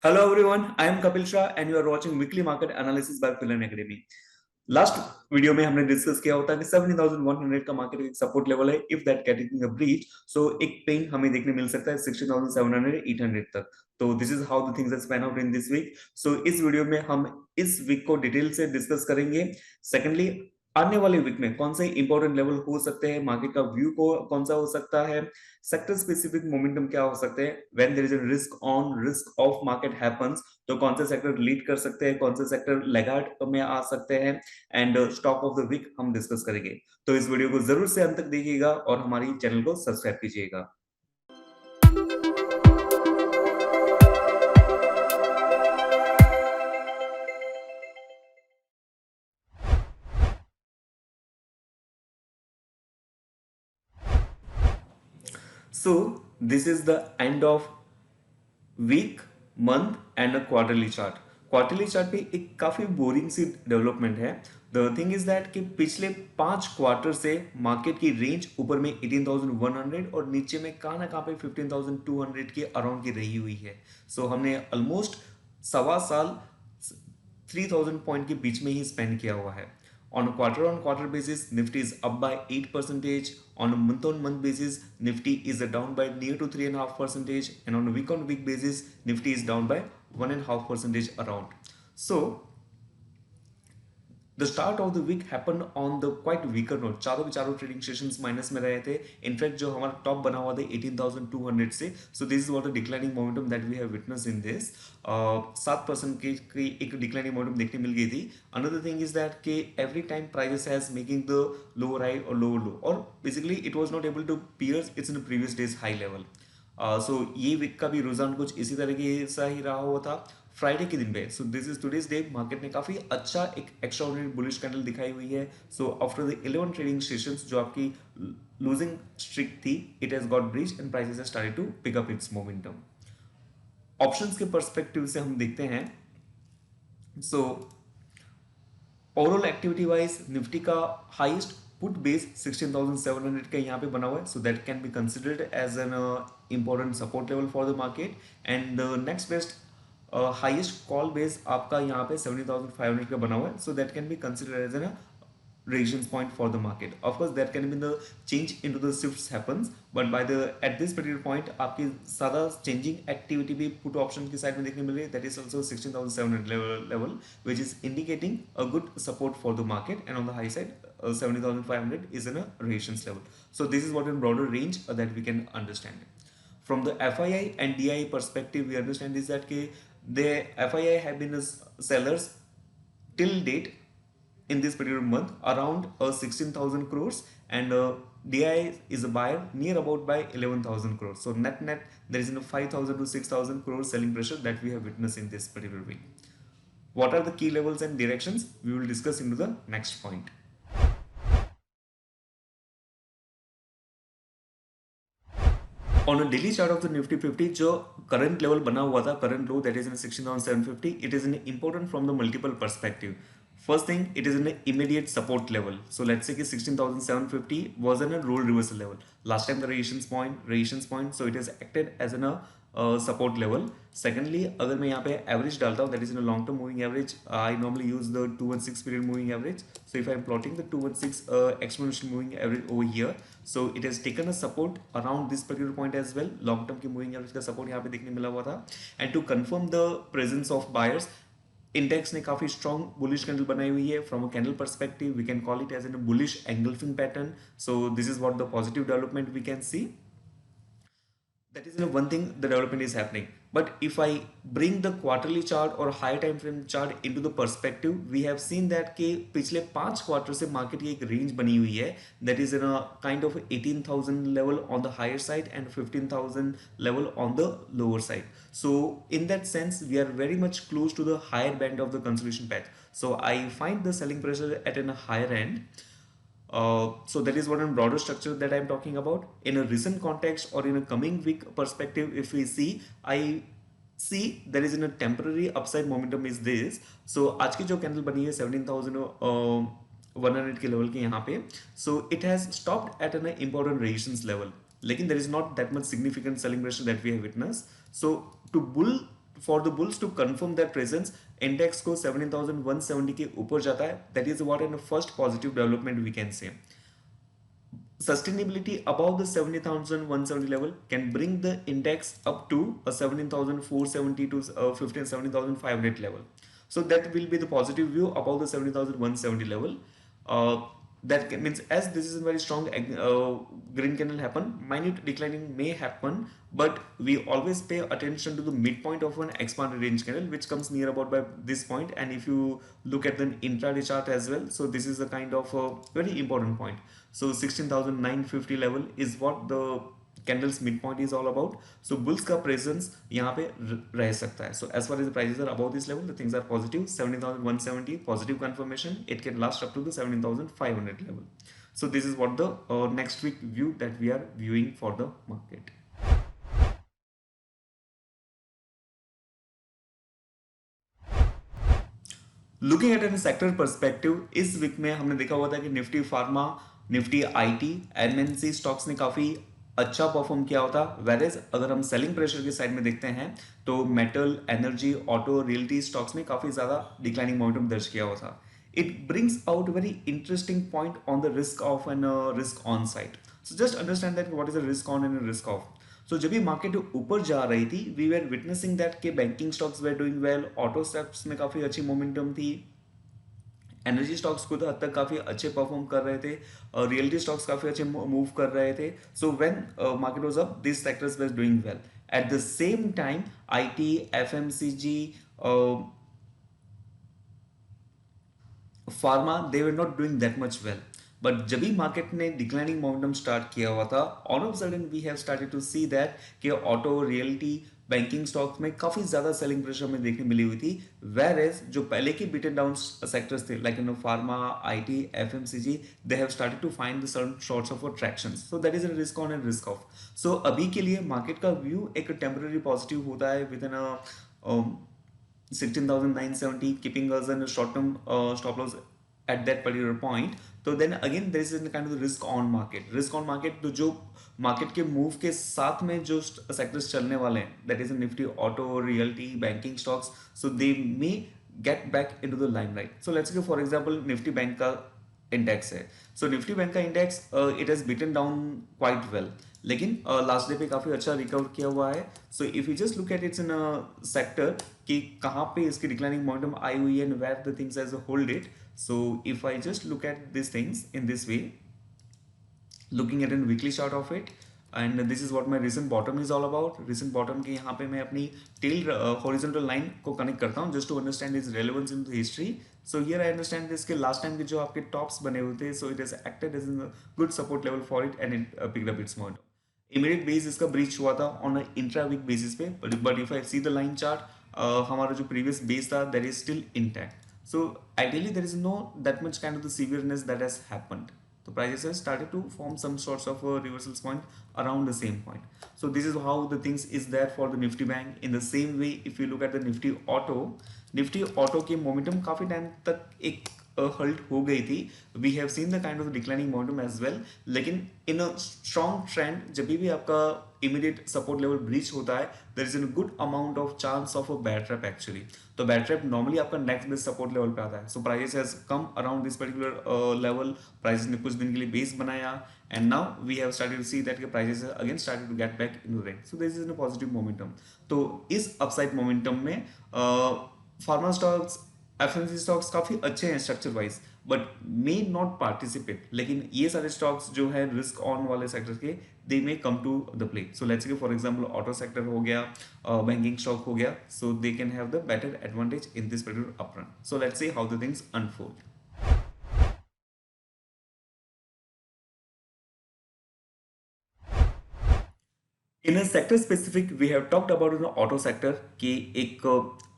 Hello everyone, I am Kapil Shah and you are watching weekly market analysis by Filan Academy. Last video में हमने discuss किया होता है कि 17,100 का मार्केट एक सपोर्ट लेवल है if that getting a breach so एक पेन हमें देखने मिल सकता है 16,700 800 तक. तो this is how the things are span out in this week. So इस वीडियो में हम इस वीक को डिटेल से डिस्कस करेंगे. सेकेंडली, आने वाले वीक में कौन से इंपॉर्टेंट लेवल हो सकते हैं, मार्केट का व्यू को कौन सा हो सकता है, सेक्टर स्पेसिफिक मोमेंटम क्या हो सकते हैं, when there is a risk on risk off market happens, तो कौन से सेक्टर लीड कर सकते हैं, कौन से सेक्टर लैगार्ड में आ सकते हैं, and stock of the week हम डिस्कस करेंगे. तो इस वीडियो को जरूर से अंत तक देखिएगा और हमारी चैनल को सब्सक्राइब कीजिएगा. So this is the end of week, month end a quarterly chart. Quarterly chart पे एक काफी बोरिंग सी डेवलपमेंट है. द थिंग इज दैट कि पिछले 5 क्वार्टर से मार्केट की रेंज ऊपर में 18,100 और नीचे में कहाँ ना कहाँ पे 15,200 के अराउंड की रही हुई है. सो हमने ऑलमोस्ट सवा साल 3,000 पॉइंट के बीच में ही स्पेंड किया हुआ है. On a quarter-on-quarter basis, Nifty is up by 8%. On a month-on-month basis, Nifty is down by near to 3.5%. And on a week-on-week basis, Nifty is down by 1.5% around. So the start of the week happen on the quite weaker note. चारों के चारों trading sessions minus में रहे थे. In fact जो हमारा top बना हुआ था 18,200 से. So this is what the declining momentum that we have witness in this. 7% की एक डिक्लाइनिंग मोमेंटम देखने मिल गई थी. अनदर थिंग इज दैट के every time prices has making the lower high और लोअर लो, और basically it was not able to pierce its in previous days high level. So ये वीक का भी रुझान कुछ इसी तरीके सा ही रहा हुआ था फ्राइडे के दिन पे. सो this is today's day. Market ने काफी अच्छा एक एक्स्ट्राऑर्डिनरी बुलिश कैंडल दिखाई हुई है. So after the 11 trading sessions जो आपकी लूजिंग स्ट्रिक थी, it has got breach and prices have started to pick up its momentum. Options के पर्सपेक्टिव से हम देखते हैं. So overall activity wise Nifty का हाईएस्ट पुट बेस 16,700 का यहाँ पे बना हुआ है. So that can be considered as an important support level for the market. And next best highest call base आपका यहाँ पे 70,500 का बना हुआ है. So that can be considered as an resistance point for the market. Of course there can be the change into the shifts happens, but by the at this particular point आपकी ज़्यादा changing activity भी put option की side में देखने मिल रही है. That is also 16,700 level which is indicating a good support for the market, and on the high side 70,500 is in a resistance level. So this is what in broader range that we can understand. From the FII and DI perspective, we understand is that the FII have been sellers till date in this particular month around 16,000 crores, and DI is a buyer near about by 11,000 crores. So net there is 5,000 to 6,000 crores selling pressure that we have witnessed in this particular week. What are the key levels and directions we will discuss into the next point. On a daily chart of the Nifty 50, जो current level बना हुआ था, current low that is in 16,750, it is important from the multiple perspective. First thing, it is an immediate support level. So let's say कि 16,750 was in a role reversal level. Last time the resistance point, so it has acted as an support level. Secondly, अगर मैं यहाँ पे average डालता हूँ, that is in a long term moving average, I normally use the 216 period moving average. So if I am plotting the 216 exponential moving average over here, so it has taken a support around this particular point as well. Long term की moving average का support यहाँ पे देखने मिला हुआ था. And to confirm the presence of buyers, index ने काफी स्ट्रॉन्ग बुलिश कैंडल बनाई हुई है. From a candle perspective we can call it as an bullish engulfing pattern. So this is what the positive development we can see. That is one thing, the development is happening. But if I bring the quarterly chart or high time frame chart into the perspective, we have seen that कि पिछले 5 quarter से market की एक range बनी हुई है, that is in a kind of 18,000 level on the higher side and 15,000 level on the lower side. So in that sense, we are very much close to the higher band of the consolidation path. So I find the selling pressure at a higher end. So that is what a broader structure that I am talking about. In a recent context or in a coming week perspective, if we see, I see there is in a temporary upside momentum is this. So आज की जो candle बनी है 17,100 के level के यहाँ पे, so it has stopped at an important resistance level. लेकिन there is not that much significant selling pressure that we have witnessed. So to bull for the bulls to confirm that presence index को 17,170 के ऊपर जाता है, that is what in first positive development we can say. Sustainability above the 70,170 level can bring the index up to a 17,470 to 15 17,500 level. So that will be the positive view above the 70,170 level. Means as this is a very strong green candle happen, minute declining may happen, but we always pay attention to the midpoint of an expanded range candle, which comes near about by this point. And if you look at the intraday chart as well, so this is a kind of a very important point. So 16,950 level is what the candles midpoint is all about. So bulls का presence यहाँ पे रह सकता है. So as far as the prices are above this level, the things are positive. 17,170 positive confirmation. It can last up to the 17,500 level. So this is what the next week view that we are viewing for the market. Looking at an sector perspective, इस week में हमने देखा हुआ था कि Nifty pharma, Nifty IT, MNC stocks ने काफी अच्छा परफॉर्म किया होता. वेरेज अगर हम सेलिंग प्रेशर के साइड में देखते हैं तो metal, energy, auto, realty stocks ने काफी ज्यादा डिक्लाइनिंग मोमेंटम दर्ज किया हुआ था. It brings out very interesting point on the risk off and risk on side. So just understand that what is the risk on and risk off. So जब भी market ऊपर जा रही थी, वी वर विटनेसिंग दैट के banking stocks were doing well, auto stocks में काफी अच्छी मोमेंटम थी, एनर्जी स्टॉक्स को तो हद तक काफी अच्छे परफॉर्म कर रहे थे, रियल्टी स्टॉक्स काफी अच्छे मूव कर रहे थे. So when market was up, this sectors were doing well. At the same time IT, FMCG, pharma, they were not doing that much well. But जब भी मार्केट ने डिक्लाइनिंग मोमेंटम स्टार्ट किया हुआ था, all of sudden we have started to see that कि auto, realty, banking stocks में काफी ज्यादा सेलिंग प्रेशर में देखने मिली हुई थी. वेर एज जो पहले के बीटन डाउन सेक्टर्स थे like pharma, IT, FMCG, they have started to find the certain sorts of traction. So that is a risk on and risk off. So अभी के लिए मार्केट का व्यू एक temporary positive होता है with in 16,970, keeping us in a short-term stop loss at that particular point. तो then again there is a kind of risk on market. Risk on market तो जो मार्केट के move के साथ में जो सेक्टर्स चलने वाले हैं, that is Nifty, auto, realty, banking stocks, so they may get back into the limelight. So let's say for example Nifty bank का इंडेक्स है. सो निफ्टी बैंक का index it has beaten down quite well, लेकिन last day पे काफी अच्छा recover किया हुआ है. So if you just look at it's in sector कि कहाँ पे इसकी डिक्लाइनिंग मोमेंटम आई हुई है and where the things has hold it. So if I just look at these things in this way, looking at a weekly chart of it, and this is what my recent bottom is all about. Recent bottom के यहाँ पे मैं अपनी tail horizontal line को connect करता हूँ just to understand its relevance in the history. So here I understand this कि last time के जो आपके tops बने हुए थे, so it has acted as a good support level for it and it picked up its momentum. Immediate base इसका breach हुआ था on a intra week basis पे, but if I see the line chart, हमारा जो previous base था that is still intact. So ideally there is no that much kind of the severeness that has happened. The prices have started to form some sorts of reversals point around the same point. So this is how the things is there for the Nifty Bank. In the same way, if you look at the Nifty Auto के momentum काफी time तक एक halt हो गई थी. We have seen the kind of declining momentum as well, लेकिन in a strong trend जब भी आपका इमीडिएट सपोर्ट लेवल ब्रीच होता है, there is a good amount of chance of a bad trap actually. तो बैड ट्रैप नॉर्मली आपका next base support level पे आता है. So price has come around this particular level. Price ने कुछ दिन के लिए बेस बनाया and now we have started to see that के prices again started to get back in the range. So this is a positive momentum. तो इस upside momentum में फार्मा स्टॉक्स, एफएमसी स्टॉक्स काफी अच्छे हैं structure wise, but may not participate. लेकिन ये सारे स्टॉक्स जो है रिस्क ऑन वाले सेक्टर के, they may come to the play. So let's say for example auto sector हो गया, बैंकिंग स्टॉक हो गया, so they can have the better advantage in this particular upturn. So let's see how the things unfold. In sector specific we have talked about in auto sector कि एक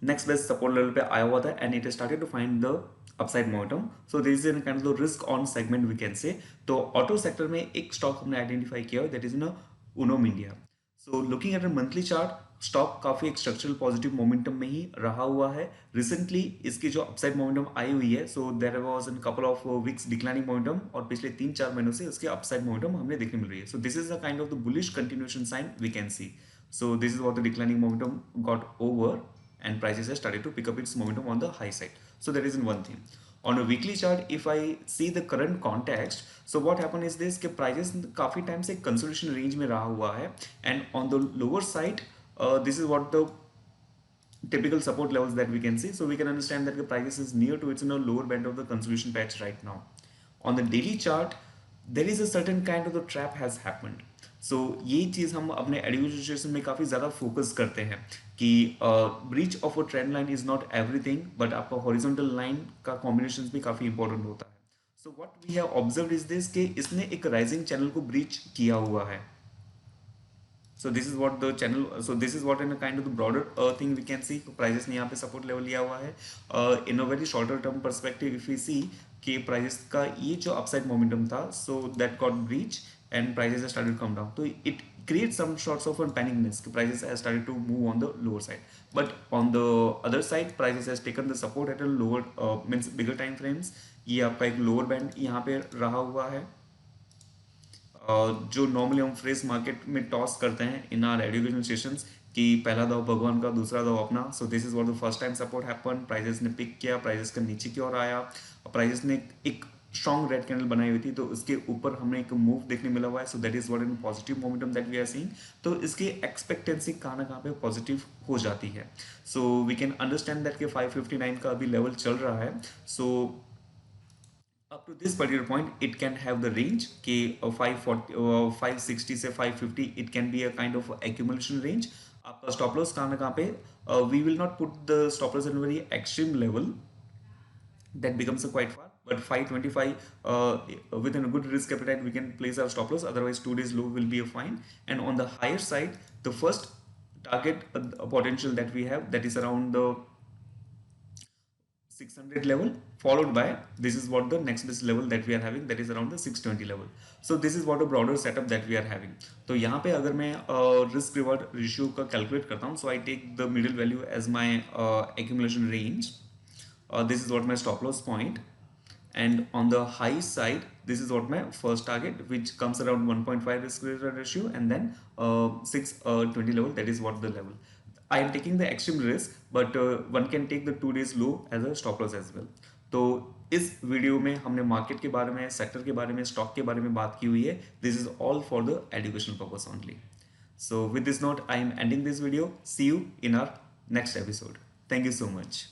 next best support level पे आया हुआ था and it started to find the upside momentum. So this is in kind of risk on segment we can say. तो auto sector में एक stock हमने आइडेंटिफाई किया है, दैट इज इन उनोम India. So looking at a monthly chart, stock काफी एक structural positive momentum में ही रहा हुआ है. रिसेंटली इसकी जो अपसाइड मोमेंटम आई हुई है, so there was in couple of weeks declining momentum, और पिछले 3-4 महीनों से उसके अपसाइड मोमेंटम हमें देखने मिल रही है. So this is a kind of the bullish continuation sign we can see. So this is what the declining momentum got over, and prices have started to pick up its momentum on the high side. So that is in one thing. On a weekly chart, if I see the current context, so what happened is this कि prices काफी time से consolidation range में रहा हुआ है, and on the lower side, this is what the typical support levels that we can see. So we can understand that the prices is near to its lower band of the consolidation patch right now. On the daily chart, there is a certain kind of the trap has happened. So ये चीज़ हम अपने education में काफ़ी ज़्यादा focus करते हैं कि breach of a trend line is not everything, but आपका हॉरिजॉन्टल लाइन का कॉम्बिनेशन भी काफ़ी इंपॉर्टेंट होता है. So what we have observed is this कि इसने एक राइजिंग चैनल को ब्रीच किया हुआ है. So this is what the channel, so this is what in a kind of the broader thing we can see prices ने यहाँ पे support level लिया हुआ है. In a very shorter term perspective if we see कि prices का ये जो upside momentum था, so that got breached and prices have started to come down. So it creates some sorts of a panicness कि prices have started to move on the lower side. But on the other side prices has taken the support at a lower means bigger time frames. ये आपका एक lower band यहाँ पे रहा हुआ है. जो नॉर्मली हम फ्रेश मार्केट में टॉस करते हैं इन आर एजुकेशन सेशंस कि पहला दाव भगवान का दूसरा दाव अपना. So this is what the first time support happen. Prices ने पिक किया, प्राइजेस का नीचे की ओर आया, प्राइजेस ने एक स्ट्रॉन्ग रेड कैंडल बनाई हुई थी, तो उसके ऊपर हमें एक मूव देखने मिला हुआ है. So that is what in positive momentum that we are seeing. तो इसकी एक्सपेक्टेंसी कहाँ ना कहाँ पे पॉजिटिव हो जाती है. So we can understand that कि 559 का अभी लेवल चल रहा है. सो up to this particular point it can have the range कि 540 560 से 550 it can be a kind of accumulation range. आपका stop loss कहाँ ना कहाँ पे we will not put the stop loss in a very extreme level that becomes a quite far, but 525 within a good risk appetite we can place our stop loss, otherwise 2 days low will be a fine. And on the higher side the first target potential that we have, that is around the 600 level, followed by this is what the next best level that we are having, that is around the 620 level. So this is what a broader setup that we are having. तो यहाँ पे अगर मैं risk reward ratio का calculate करता हूँ, so I take the middle value as my accumulation range. This is what my stop loss point, and on the high side this is what my first target, which comes around 1.5 risk reward ratio, and then 620 level, that is what the level. I am taking the extreme risk, but one can take the 2 days low as a stop loss as well. तो इस video में हमने market के बारे में, sector के बारे में, स्टॉक के बारे में बात की हुई है. This is all for the educational purpose only. So with this note I am ending this video. See you in our next episode. Thank you so much.